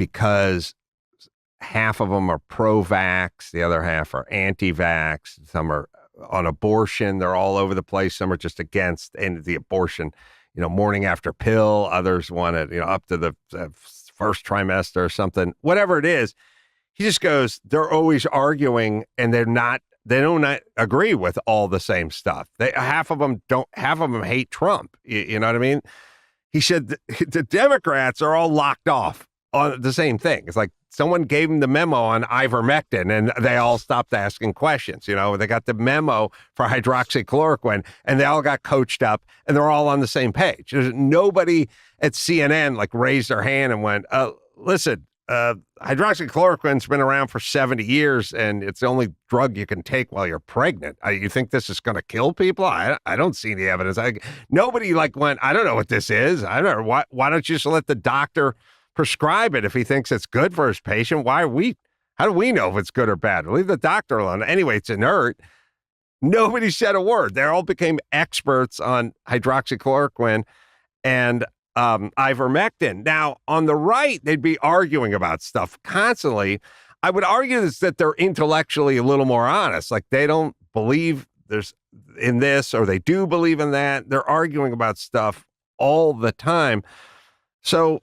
because half of them are pro-vax, the other half are anti-vax, some are on abortion, they're all over the place, some are just against and the abortion, morning after pill, others want it, up to the first trimester or something, whatever it is. He just goes, they're always arguing and they don't agree with all the same stuff. Half of them hate Trump. You know what I mean? He said the Democrats are all locked off on the same thing. It's like someone gave them the memo on ivermectin and they all stopped asking questions. They got the memo for hydroxychloroquine and they all got coached up and they're all on the same page. There's nobody at CNN raised their hand and went, listen, hydroxychloroquine's been around for 70 years and it's the only drug you can take while you're pregnant. You think this is going to kill people? I don't see any evidence. Nobody went, I don't know what this is. I don't know. Why don't you just let the doctor prescribe it if he thinks it's good for his patient? How do we know if it's good or bad? Leave the doctor alone. Anyway, it's inert. Nobody said a word. They all became experts on hydroxychloroquine and ivermectin. Now, on the right, they'd be arguing about stuff constantly. I would argue that they're intellectually a little more honest. They don't believe there's in this or they do believe in that. They're arguing about stuff all the time. So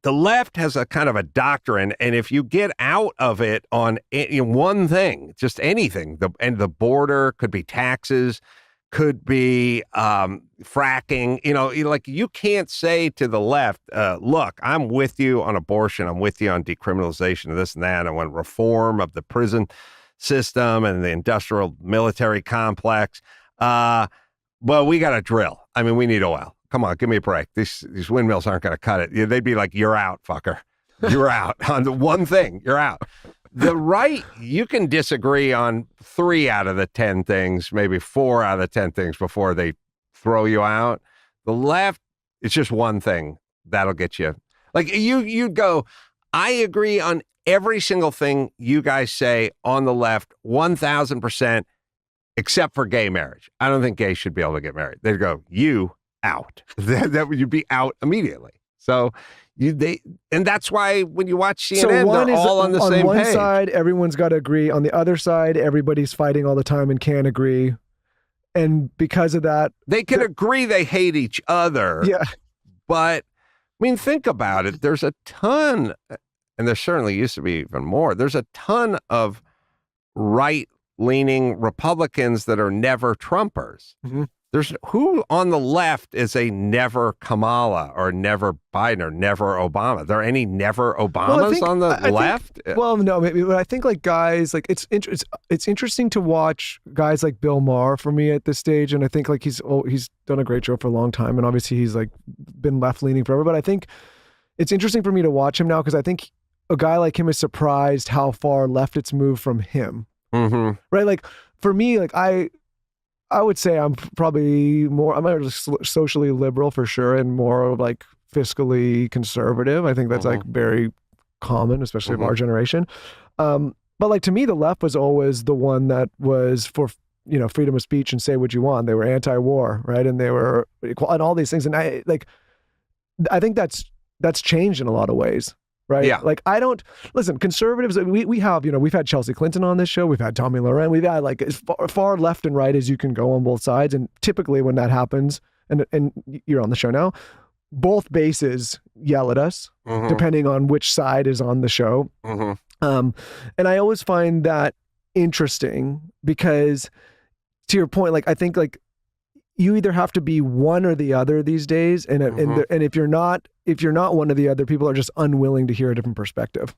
the left has a kind of a doctrine, and if you get out of it on one thing, just anything, the border, could be taxes, could be fracking, you can't say to the left, look, I'm with you on abortion, I'm with you on decriminalization of this and that, and on reform of the prison system and the industrial military complex. Well, we got to drill. I mean, we need oil. Come on, give me a break. These windmills aren't going to cut it. They'd be like, you're out, fucker. You're out on the one thing. You're out. The right, you can disagree on 3 out of the 10 things, maybe 4 out of the 10 things before they throw you out. The left, it's just one thing that'll get you. You'd go, I agree on every single thing you guys say on the left, 1,000%, except for gay marriage. I don't think gays should be able to get married. They'd go, you out. That you'd be out immediately. So and that's why when you watch CNN, they're all on the same page. On one side, everyone's got to agree. On the other side, everybody's fighting all the time and can't agree. And because of that, they can agree they hate each other. Yeah. But I mean, think about it. There's a ton, and there certainly used to be even more. There's a ton of right-leaning Republicans that are never Trumpers. Mm-hmm. There's who on the left is a never Kamala or never Biden or never Obama? Are there any never Obamas on the left? No, maybe, but I think guys it's interesting to watch guys like Bill Maher for me at this stage, and I think he's done a great job for a long time, and obviously he's been left leaning forever. But I think it's interesting for me to watch him now because I think a guy like him is surprised how far left it's moved from him. Mm-hmm. Right, for me, I would say I'm probably I'm socially liberal for sure, and more fiscally conservative. I think that's very common, especially of our generation. But to me, the left was always the one that was for freedom of speech and say what you want. They were anti-war, right? And they were equal and all these things. And I think that's changed in a lot of ways. Right. Yeah. I don't listen, conservatives, we have, we've had Chelsea Clinton on this show. We've had Tommy Loren. We've had as far left and right as you can go on both sides. And typically when that happens, and you're on the show now, both bases yell at us, depending on which side is on the show. Mm-hmm. And I always find that interesting because to your point, I think you either have to be one or the other these days. And if you're not one or the other, people are just unwilling to hear a different perspective.